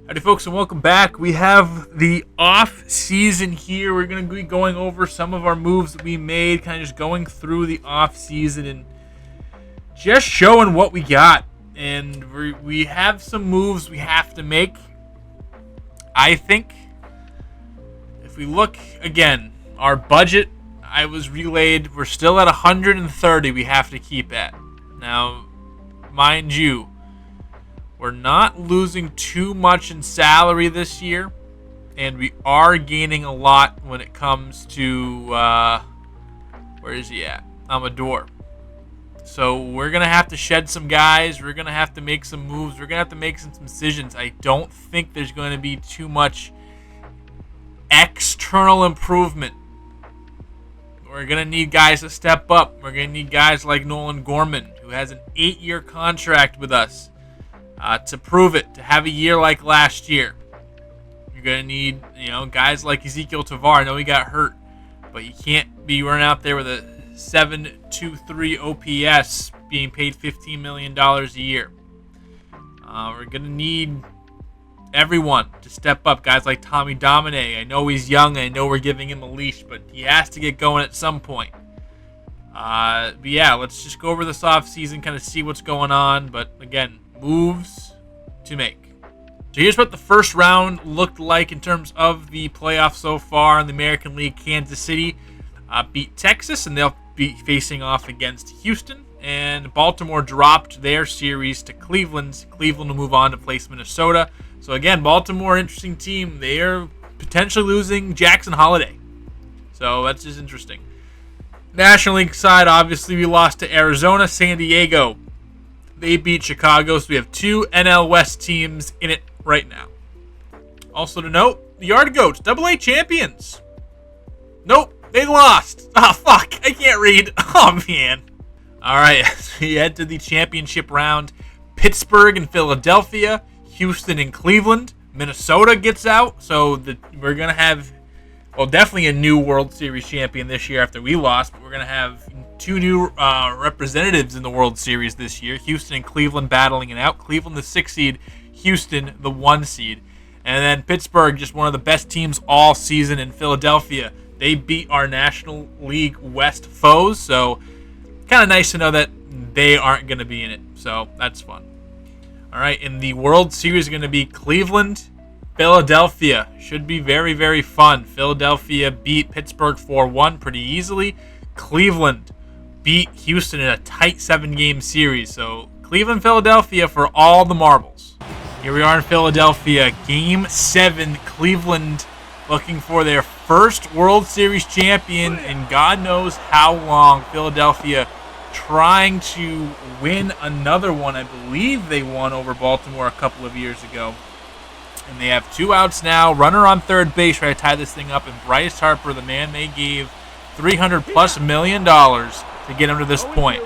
Howdy folks, and welcome back. We have the off season here. We're going to be going over some of our moves that we made, kind of just going through the off season and just showing what we got. And we have some moves we have to make. I think if we look again, our budget, I was relayed, we're still at 130 we have to keep at. Now, mind you, we're not losing too much in salary this year, and we are gaining a lot when it comes to, where is he at? Amador. So we're going to have to shed some guys. We're going to have to make some moves. We're going to have to make some decisions. I don't think there's going to be too much external improvement. We're going to need guys to step up. We're going to need guys like Nolan Gorman, who has an 8-year contract with us. To prove it, to have a year like last year. You're going to need, guys like Ezekiel Tovar. I know he got hurt, but you can't be running out there with a 7.23 OPS being paid $15 million a year. We're going to need everyone to step up. Guys like Tommy Domine. I know he's young. I know we're giving him a leash, but he has to get going at some point. But yeah, let's just go over this offseason, kind of see what's going on. But again, moves to make. So here's what the first round looked like in terms of the playoffs so far in the American League. Kansas City beat Texas, and they'll be facing off against Houston. And Baltimore dropped their series to Cleveland. Cleveland will move on to place Minnesota. So again, Baltimore, interesting team. They are potentially losing Jackson Holiday. So that's just interesting. National League side, obviously we lost to Arizona. San Diego, they beat Chicago, so we have two NL West teams in it right now. Also to note, the Yard Goats, AA champions. Nope, they lost. Oh, fuck, I can't read. Oh, man. All right, so we head to the championship round. Pittsburgh and Philadelphia, Houston and Cleveland. Minnesota gets out, so we're going to have, definitely a new World Series champion this year after we lost, but we're going to have two new representatives in the World Series this year. Houston and Cleveland battling it out. Cleveland the 6 seed, Houston the 1 seed. And then Pittsburgh, just one of the best teams all season. In Philadelphia, they beat our National League West foes. So kind of nice to know that they aren't going to be in it. So that's fun. All right, in the World Series is going to be Cleveland, Philadelphia. Should be very, very fun. Philadelphia beat Pittsburgh 4-1 pretty easily. Cleveland beat Houston in a tight 7-game series. So Cleveland, Philadelphia for all the marbles. Here we are in Philadelphia. Game 7. Cleveland looking for their first World Series champion in God knows how long. Philadelphia trying to win another one. I believe they won over Baltimore a couple of years ago. And they have 2 outs now. Runner on third base, trying to tie this thing up. And Bryce Harper, the man they gave $300+ million to get him to this point.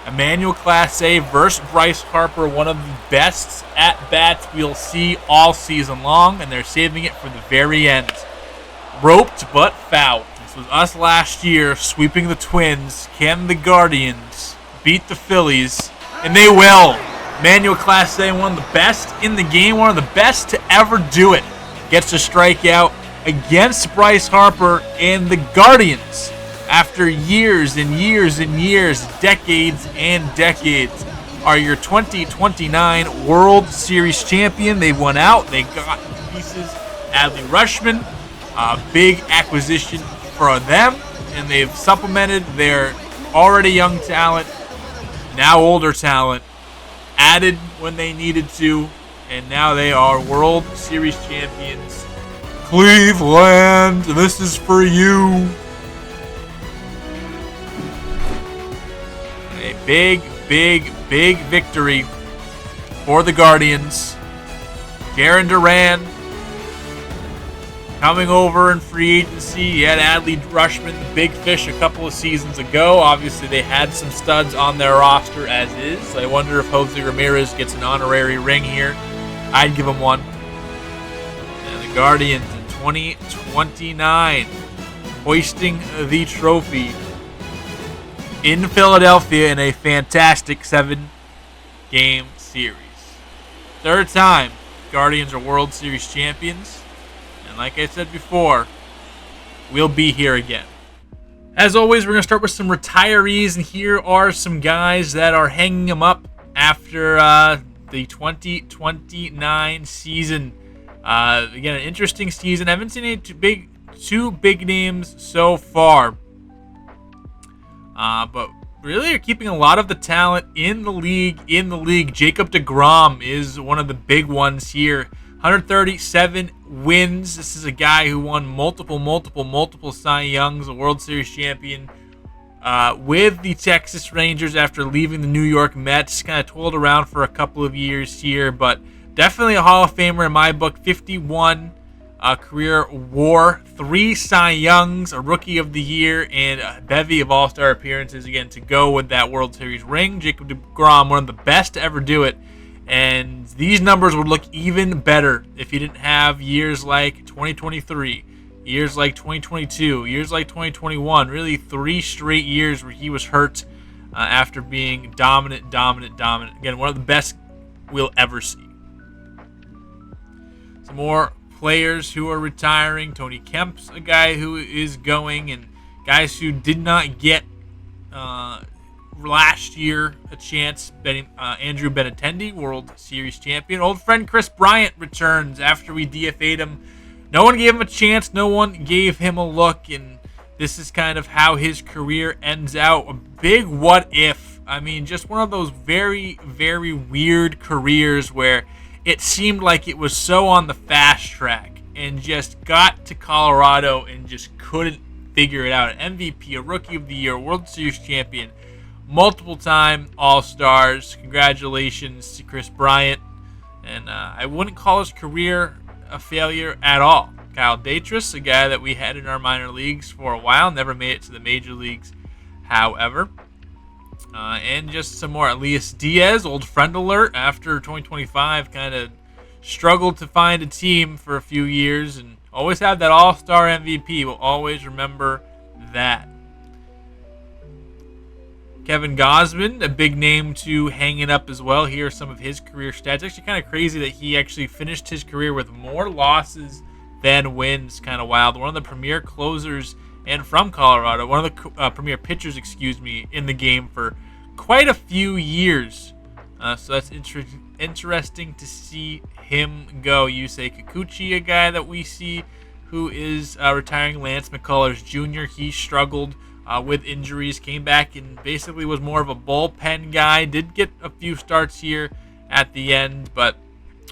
Emmanuel Clase versus Bryce Harper, one of the best at-bats we'll see all season long, and they're saving it for the very end. Roped but fouled. This was us last year sweeping the Twins. Can the Guardians beat the Phillies? And they will. Emmanuel Clase, one of the best in the game, one of the best to ever do it, gets to strike out against Bryce Harper and the Guardians. After years and years and years, decades and decades, are your 2029 World Series champion. They won out. They got pieces. Adley Rutschman, a big acquisition for them, and they've supplemented their already young talent, now older talent, added when they needed to, and now they are World Series champions. Cleveland, this is for you. A big, big, big victory for the Guardians. Jarren Duran coming over in free agency. You had Adley Rutschman, the big fish, a couple of seasons ago. Obviously, they had some studs on their roster as is. I wonder if Jose Ramirez gets an honorary ring here. I'd give him one. And the Guardians in 2029 hoisting the trophy in Philadelphia in a fantastic 7-game series. Third time Guardians are World Series champions. And like I said before, we'll be here again. As always, we're going to start with some retirees, and here are some guys that are hanging them up after the 2029 season. Again, an interesting season. I haven't seen any two big names so far. But really are keeping a lot of the talent in the league. Jacob deGrom is one of the big ones here. 137 wins. This is a guy who won multiple Cy Youngs, a World Series champion with the Texas Rangers after leaving the New York Mets. Kind of toiled around for a couple of years here, but definitely a Hall of Famer in my book. 51 career WAR, 3 Cy Youngs, a Rookie of the Year, and a bevy of All-Star appearances, again, to go with that World Series ring. Jacob deGrom, one of the best to ever do it. And these numbers would look even better if he didn't have years like 2023, years like 2022, years like 2021. Really 3 straight years where he was hurt after being dominant. Again, one of the best we'll ever see. Some more players who are retiring. Tony Kemp's a guy who is going, and guys who did not get last year a chance. Andrew Benintendi, World Series champion. Old friend Chris Bryant returns after we DFA'd him. No one gave him a chance. No one gave him a look, and this is kind of how his career ends out. A big what if. I mean, just one of those very, very weird careers where it seemed like it was so on the fast track and just got to Colorado and just couldn't figure it out. An MVP, a Rookie of the Year, World Series champion, multiple-time All-Stars. Congratulations to Chris Bryant. And I wouldn't call his career a failure at all. Kyle Datris, a guy that we had in our minor leagues for a while, never made it to the major leagues, however. And just some more. Elias Diaz, old friend alert, after 2025, kind of struggled to find a team for a few years and always had that All-Star MVP. We'll always remember that. Kevin Gausman, a big name to hang it up as well. Here are some of his career stats. Actually kind of crazy that he actually finished his career with more losses than wins. Kind of wild. One of the premier closers and from Colorado. One of the premier pitchers, in the game for quite a few years. So that's interesting to see him go. Yusei Kikuchi, a guy that we see who is retiring. Lance McCullers Jr., he struggled with injuries, came back and basically was more of a bullpen guy. Did get a few starts here at the end, but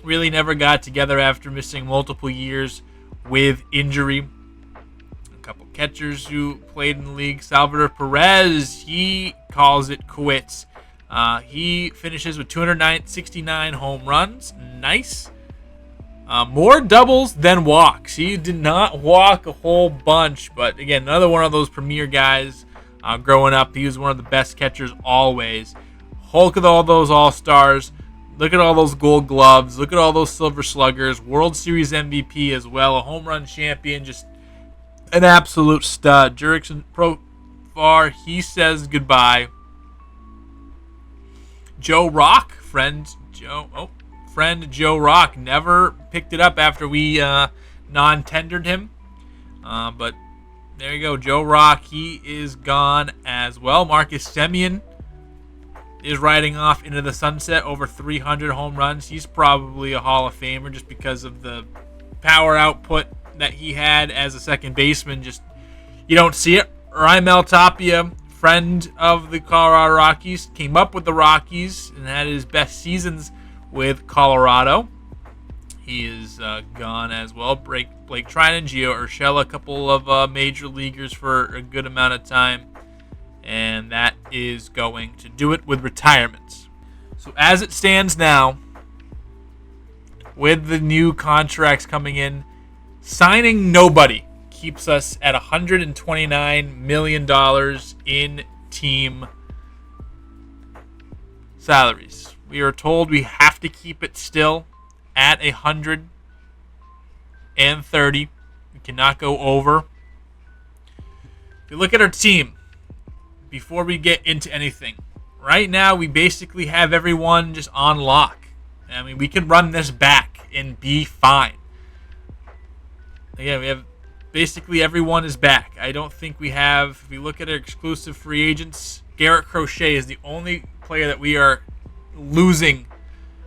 really never got together after missing multiple years with injury. A couple catchers who played in the league. Salvador Perez, he calls it quits. He finishes with 269 home runs. Nice. More doubles than walks. He did not walk a whole bunch, but again, another one of those premier guys growing up. He was one of the best catchers always. Hulk of all those All-Stars. Look at all those Gold Gloves. Look at all those Silver Sluggers. World Series MVP as well. A home run champion. Just an absolute stud. Jurickson Profar, he says goodbye. Joe Rock, friend Joe Rock, never picked it up after we non-tendered him. But there you go, Joe Rock, he is gone as well. Marcus Semien is riding off into the sunset, over 300 home runs. He's probably a Hall of Famer just because of the power output that he had as a second baseman. Just, you don't see it. Raimel Tapia, friend of the Colorado Rockies, came up with the Rockies and had his best seasons with Colorado. He is gone as well. Blake Trinan, Gio Urshela, a couple of major leaguers for a good amount of time. And that is going to do it with retirements. So as it stands now, with the new contracts coming in, signing nobody keeps us at $129 million in team salaries. We are told we have to keep it still at 130. We cannot go over. If you look at our team, before we get into anything, right now we basically have everyone just on lock. I mean, we can run this back and be fine. Again, we have basically everyone is back. I don't think we have, if we look at our exclusive free agents, Garrett Crochet is the only player that we are losing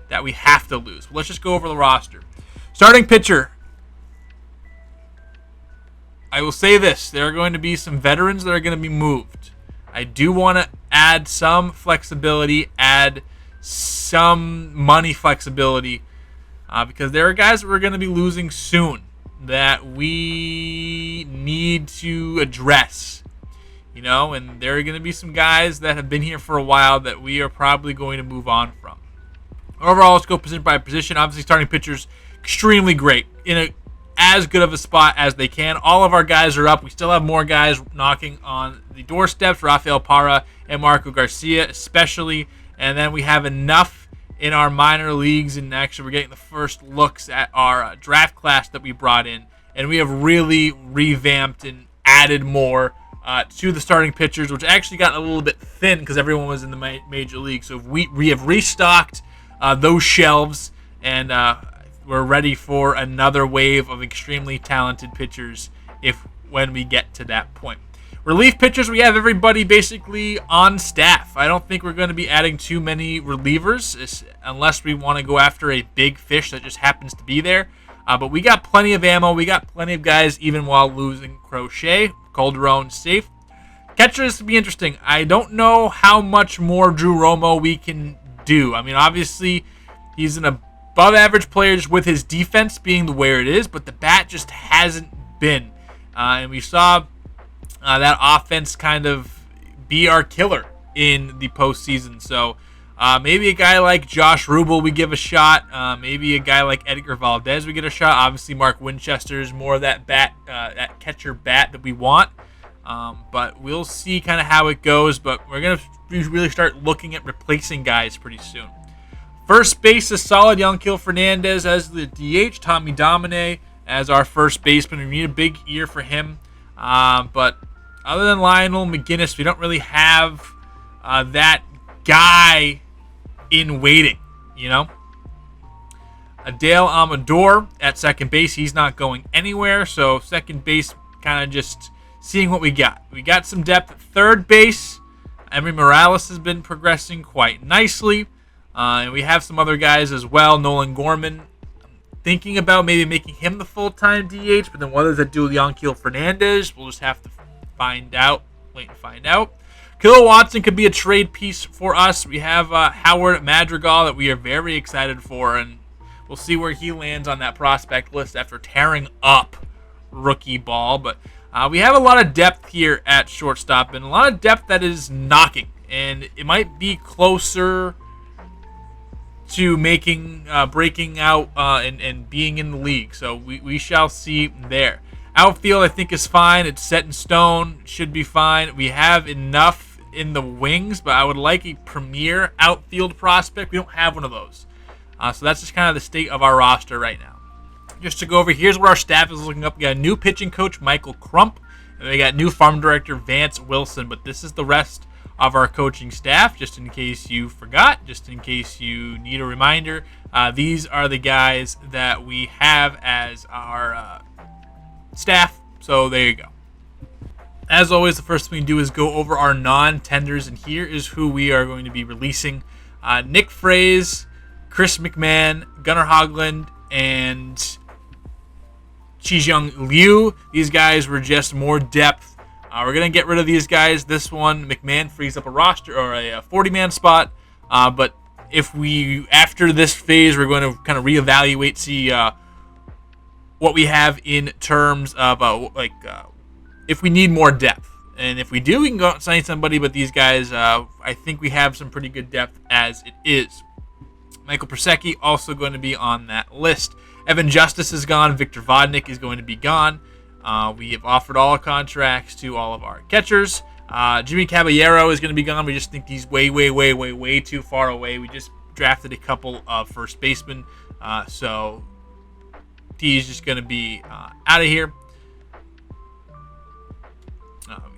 that we have to lose. Let's just go over the roster. Starting pitcher. I will say this. There are going to be some veterans that are going to be moved. I do want to add some flexibility, add some money flexibility, because there are guys that we're going to be losing soon that we need to address. And there are going to be some guys that have been here for a while that we are probably going to move on from. Overall, let's go position by position. Obviously, starting pitchers, extremely great. In as good of a spot as they can. All of our guys are up. We still have more guys knocking on the doorsteps. Rafael Parra and Marco Garcia especially. And then we have enough in our minor leagues. And actually, we're getting the first looks at our draft class that we brought in. And we have really revamped and added more to the starting pitchers, which actually got a little bit thin because everyone was in the major league. So we have restocked those shelves, and we're ready for another wave of extremely talented pitchers when we get to that point. Relief pitchers, we have everybody basically on staff. I don't think we're going to be adding too many relievers unless we want to go after a big fish that just happens to be there. But we got plenty of ammo. We got plenty of guys even while losing Crochet. Calderon safe. Catchers to be interesting. I don't know how much more Drew Romo we can do. I mean, obviously, he's an above-average player just with his defense being the way it is, but the bat just hasn't been. And we saw that offense kind of be our killer in the postseason. So maybe a guy like Josh Rubel we give a shot. Maybe a guy like Edgar Valdez we get a shot. Obviously, Mark Winchester is more of that that catcher bat that we want. But we'll see kind of how it goes. But we're going to really start looking at replacing guys pretty soon. First base is solid. Yanquiel Fernandez as the DH. Tommy Domine as our first baseman. We need a big year for him. But other than Lionel McGinnis, we don't really have that guy in waiting, Dale Amador at second base. He's not going anywhere. So second base, kind of just seeing what we got. We got some depth at third base. Emery Morales has been progressing quite nicely. And we have some other guys as well. Nolan Gorman, thinking about maybe making him the full-time DH, but then what does that do with Yanquiel Fernandez? We'll just have to wait and find out. Kilo Watson could be a trade piece for us. We have Howard Madrigal that we are very excited for, and we'll see where he lands on that prospect list after tearing up rookie ball. But we have a lot of depth here at shortstop, and a lot of depth that is knocking, and it might be closer to breaking out and being in the league. So we shall see there. Outfield, I think, is fine. It's set in stone. Should be fine. We have enough in the wings, but I would like a premier outfield prospect. We don't have one of those. So that's just kind of the state of our roster right now. Just to go over, here's where our staff is looking up. We got a new pitching coach, Michael Crump, and we got new farm director, Vance Wilson. But this is the rest of our coaching staff, just in case you forgot, just in case you need a reminder. These are the guys that we have as our staff. So there you go. As always, the first thing we do is go over our non-tenders, and here is who we are going to be releasing. Nick Fraze, Chris McMahon, Gunnar Hoglund, and Chi-Jung Liu. These guys were just more depth. We're going to get rid of these guys. This one, McMahon frees up a roster or a 40-man spot. But if after this phase, we're going to kind of reevaluate, see what we have in terms of if we need more depth. And if we do, we can go out and sign somebody. But these guys, I think we have some pretty good depth as it is. Michael Persecki also going to be on that list. Evan Justice is gone. Victor Vodnik is going to be gone. We have offered all contracts to all of our catchers. Jimmy Caballero is going to be gone. We just think he's way too far away. We just drafted a couple of first basemen. So he's just going to be out of here.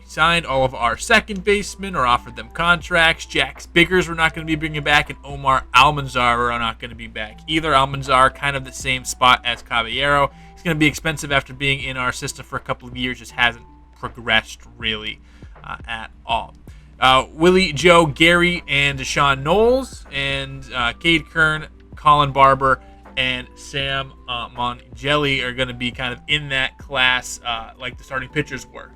signed all of our second basemen or offered them contracts. Jack Biggers we're not going to be bringing back, and Omar Almanzar we're not going to be back either. Almanzar kind of the same spot as Caballero. He's going to be expensive after being in our system for a couple of years. Just hasn't progressed really at all. Willie Joe Gary and Deshaun Knowles, and Cade Kern, Colin Barber, and Sam Mongelli are going to be kind of in that class like the starting pitchers were.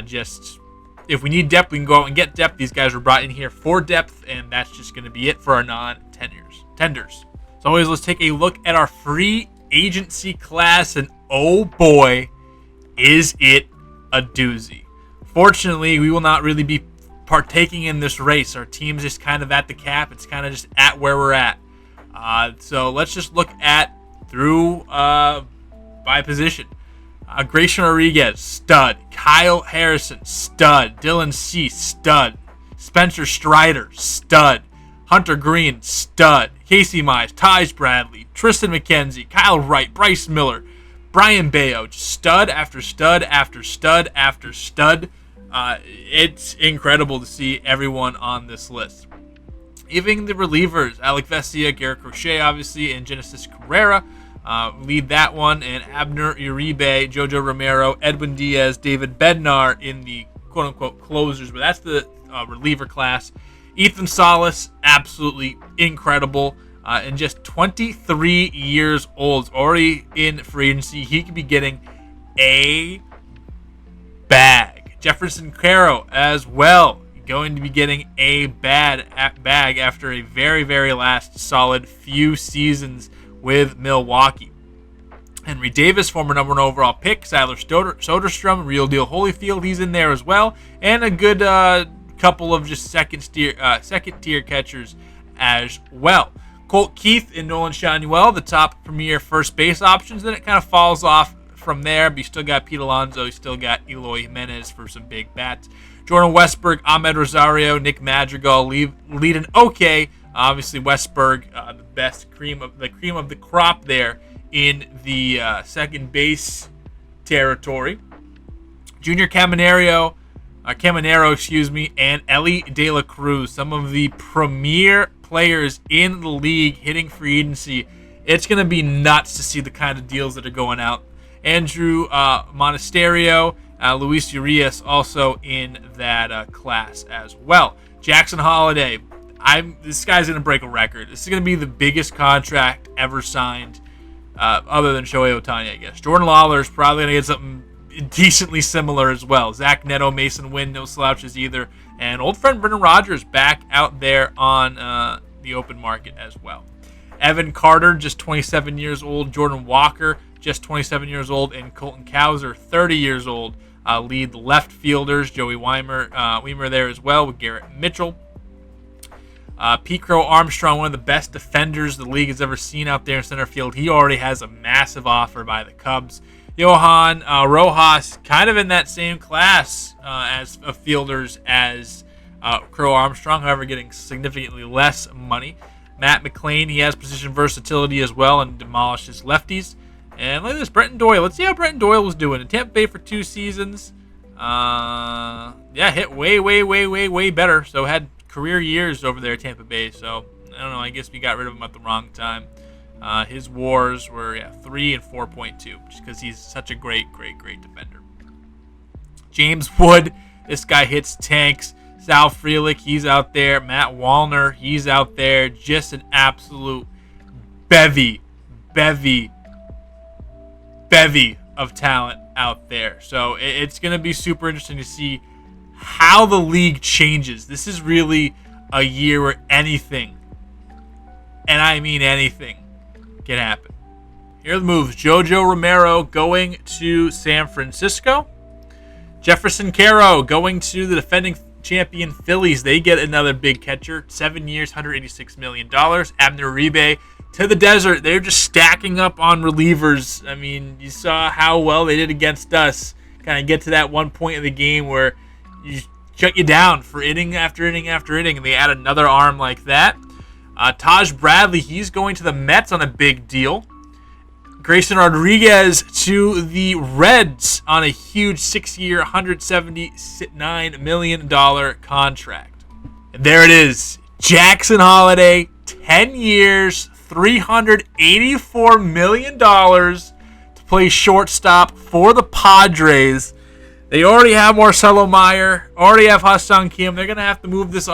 Just if we need depth, we can go out and get depth. These guys were brought in here for depth, and that's just going to be it for our non-tenders. So always, let's take a look at our free agency class, and oh boy, is it a doozy. Fortunately, we will not really be partaking in this race. Our team's just kind of at the cap. It's kind of just at where we're at. So let's just look at through by position. Grayson Rodriguez, stud. Kyle Harrison, stud. Dylan Cease, stud. Spencer Strider, stud. Hunter Green, stud. Casey Mize, Taj Bradley, Tristan McKenzie, Kyle Wright, Bryce Miller, Brian Bayo, just stud after stud after stud after stud. It's incredible to see everyone on this list. Even the relievers, Alec Vesia, Garrett Crochet, obviously, and Genesis Carrera lead that one, and Abner Uribe, Jojo Romero, Edwin Diaz, David Bednar in the quote-unquote closers, but that's the reliever class. Ethan Salas, absolutely incredible, and just 23 years old, already in free agency. He could be getting a bag. Jefferson Caro as well, going to be getting a bag after a very, very last solid few seasons with Milwaukee. Henry Davis, former number 1 overall pick. Siler Soderstrom, Real Deal Holyfield, he's in there as well. And a good couple of just second-tier catchers as well. Colt Keith and Nolan Shanuel, the top premier first base options. Then it kind of falls off from there, but you still got Pete Alonso, you still got Eloy Jimenez for some big bats. Jordan Westberg, Ahmed Rosario, Nick Madrigal leading okay. Obviously, Westberg, the best cream of the crop there in the second base territory. Junior Caminero, and Ellie De La Cruz, some of the premier players in the league hitting free agency. It's going to be nuts to see the kind of deals that are going out. Andrew Monasterio, Luis Urias also in that class as well. Jackson Holiday, this guy's going to break a record. This is going to be the biggest contract ever signed, other than Shohei Ohtani, I guess. Jordan Lawler is probably going to get something decently similar as well. Zach Neto, Mason Wynn, no slouches either. And old friend Brendan Rodgers back out there on the open market as well. Evan Carter, just 27 years old. Jordan Walker, just 27 years old. And Colton Cowser, 30 years old, lead the left fielders. Joey Weimer there as well with Garrett Mitchell. Pete Crow Armstrong, one of the best defenders the league has ever seen out there in center field. He already has a massive offer by the Cubs. Johan Rojas, kind of in that same class as of fielders as Crow Armstrong, however, getting significantly less money. Matt McLean, he has position versatility as well and demolishes lefties. And look at this, Brenton Doyle. Let's see how Brenton Doyle was doing. In Tampa Bay for 2 seasons. Hit way better. So had career years over there at Tampa Bay. So, I don't know. I guess we got rid of him at the wrong time. His WARs were 3 and 4.2, just because he's such a great defender. James Wood, this guy hits tanks. Sal Frelick, he's out there. Matt Wallner, he's out there. Just an absolute bevy of talent out there. So it's going to be super interesting to see how the league changes. This is really a year where anything, and I mean anything, can happen. Here are the moves. Jojo Romero going to San Francisco. Jefferson Caro going to the defending champion Phillies. They get another big catcher. 7 years, $186 million. Abner Uribe to the desert. They're just stacking up on relievers. I mean, you saw how well they did against us. Kind of get to that one point of the game where you shut you down for inning after inning after inning, and they add another arm like that. Taj Bradley, he's going to the Mets on a big deal. Grayson Rodriguez to the Reds on a huge 6-year, $179 million contract. And there it is. Jackson Holliday, 10 years, $384 million to play shortstop for the Padres. They already have Marcelo Meyer, already have Ha-Seong Kim. They're gonna have to move this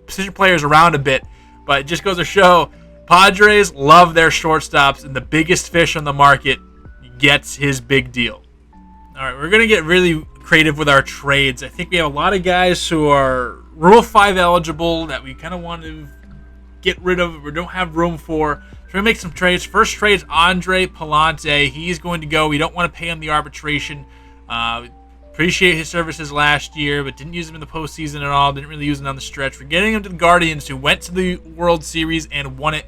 position players around a bit, but it just goes to show Padres love their shortstops, and the biggest fish on the market gets his big deal. All right, we're gonna get really creative with our trades. I think we have a lot of guys who are Rule 5 eligible that we kind of want to get rid of or don't have room for. So we're going to make some trades. First trade is Andre Palante. He's going to go. We don't want to pay him the arbitration. Appreciate his services last year, but didn't use him in the postseason at all. Didn't really use him on the stretch. We're getting him to the Guardians, who went to the World Series and won it.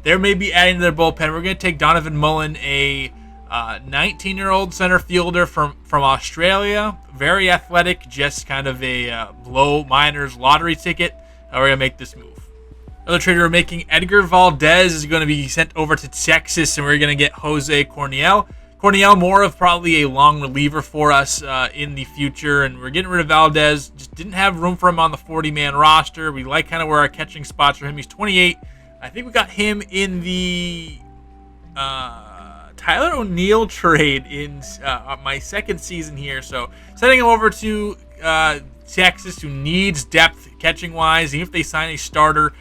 They're maybe adding to their bullpen. We're going to take Donovan Mullen, a 19-year-old center fielder from Australia. Very athletic, just kind of a low minors lottery ticket. We're going to make this move. Another trade we're making, Edgar Valdez is going to be sent over to Texas, and we're going to get Jose Corniel. Corniel, more of probably a long reliever for us in the future, and we're getting rid of Valdez. Just didn't have room for him on the 40-man roster. We like kind of where our catching spots for him. He's 28. I think we got him in the Tyler O'Neill trade in my second season here. So sending him over to Texas, who needs depth catching-wise. Even if they sign a starter,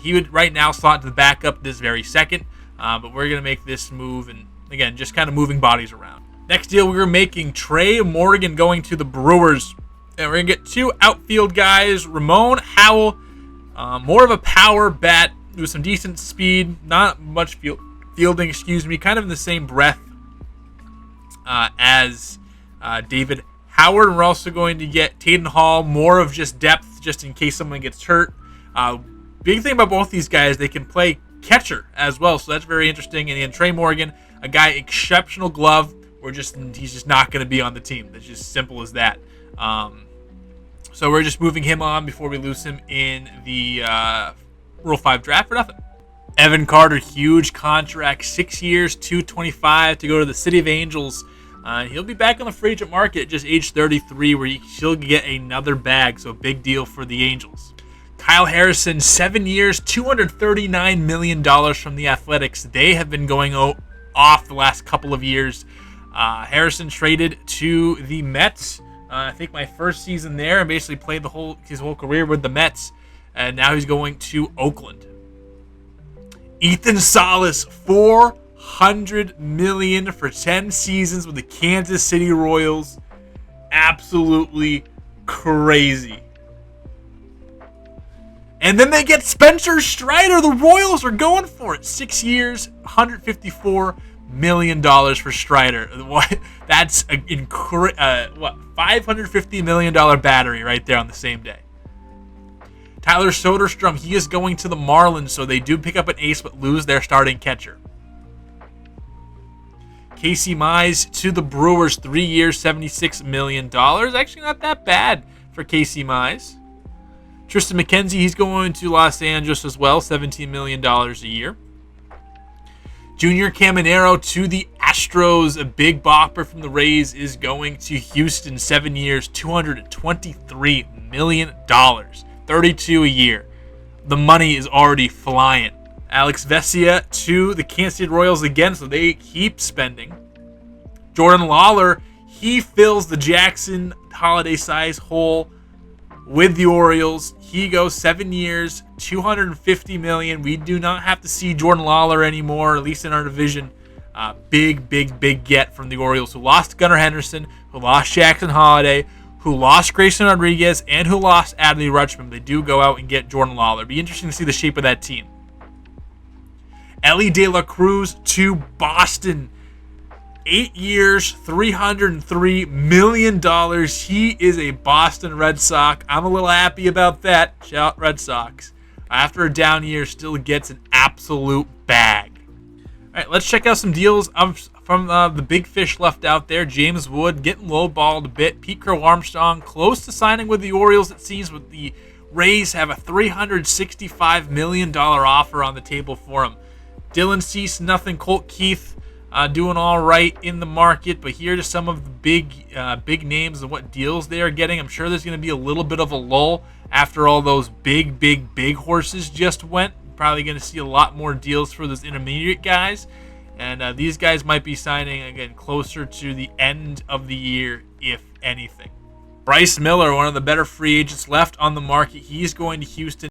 he would right now slot to the backup this very second. But we're going to make this move, and again, just kind of moving bodies around. Next deal, we were making Trey Morgan going to the Brewers. And we're going to get two outfield guys. Ramon Howell, more of a power bat with some decent speed, not much fielding, kind of in the same breath as David Howard. And we're also going to get Taden Hall, more of just depth, just in case someone gets hurt. Big thing about both these guys, they can play catcher as well, so that's very interesting. And then Trey Morgan, a guy, exceptional glove. He's just not going to be on the team. That's just simple as that. So we're just moving him on before we lose him in the Rule 5 draft for nothing. Evan Carter, huge contract, 6 years, $225 to go to the City of Angels. He'll be back on the free agent market at just age 33, where he'll get another bag, so big deal for the Angels. Kyle Harrison, 7 years, $239 million from the Athletics. They have been going off the last couple of years. Harrison traded to the Mets. I think my first season there, and basically played his whole career with the Mets. And now he's going to Oakland. Ethan Salas, $400 million for 10 seasons with the Kansas City Royals. Absolutely crazy. And then they get Spencer Strider. The Royals are going for it. 6 years, $154 million for Strider. That's a $550 million battery right there on the same day. Tyler Soderstrom, he is going to the Marlins, so they do pick up an ace but lose their starting catcher. Casey Mize to the Brewers, 3 years, $76 million. Actually not that bad for Casey Mize. Tristan McKenzie, he's going to Los Angeles as well, $17 million a year. Junior Caminero to the Astros, a big bopper from the Rays, is going to Houston, 7 years, $223 million, 32 a year. The money is already flying. Alex Vesia to the Kansas City Royals again, so they keep spending. Jordan Lawler, he fills the Jackson Holiday size hole with the Orioles. He goes 7 years, $250 million. We do not have to see Jordan Lawler anymore, at least in our division. Big get from the Orioles, who lost Gunnar Henderson, who lost Jackson Holiday, who lost Grayson Rodriguez, and who lost Adley Rutschman. They do go out and get Jordan Lawler. It'd be interesting to see the shape of that team. Ellie De La Cruz to Boston. 8 years, $303 million. He is a Boston Red Sox. I'm a little happy about that. Shout out Red Sox. After a down year, still gets an absolute bag. All right, let's check out some deals from the big fish left out there. James Wood getting lowballed a bit. Pete Crow Armstrong close to signing with the Orioles, it seems, with the Rays have a $365 million offer on the table for him. Dylan Cease, nothing. Colt Keith doing all right in the market. But here are some of the big names and what deals they are getting. I'm sure there's going to be a little bit of a lull after all those big horses just went. Probably going to see a lot more deals for those intermediate guys. And these guys might be signing, again, closer to the end of the year, if anything. Bryce Miller, one of the better free agents left on the market. He's going to Houston.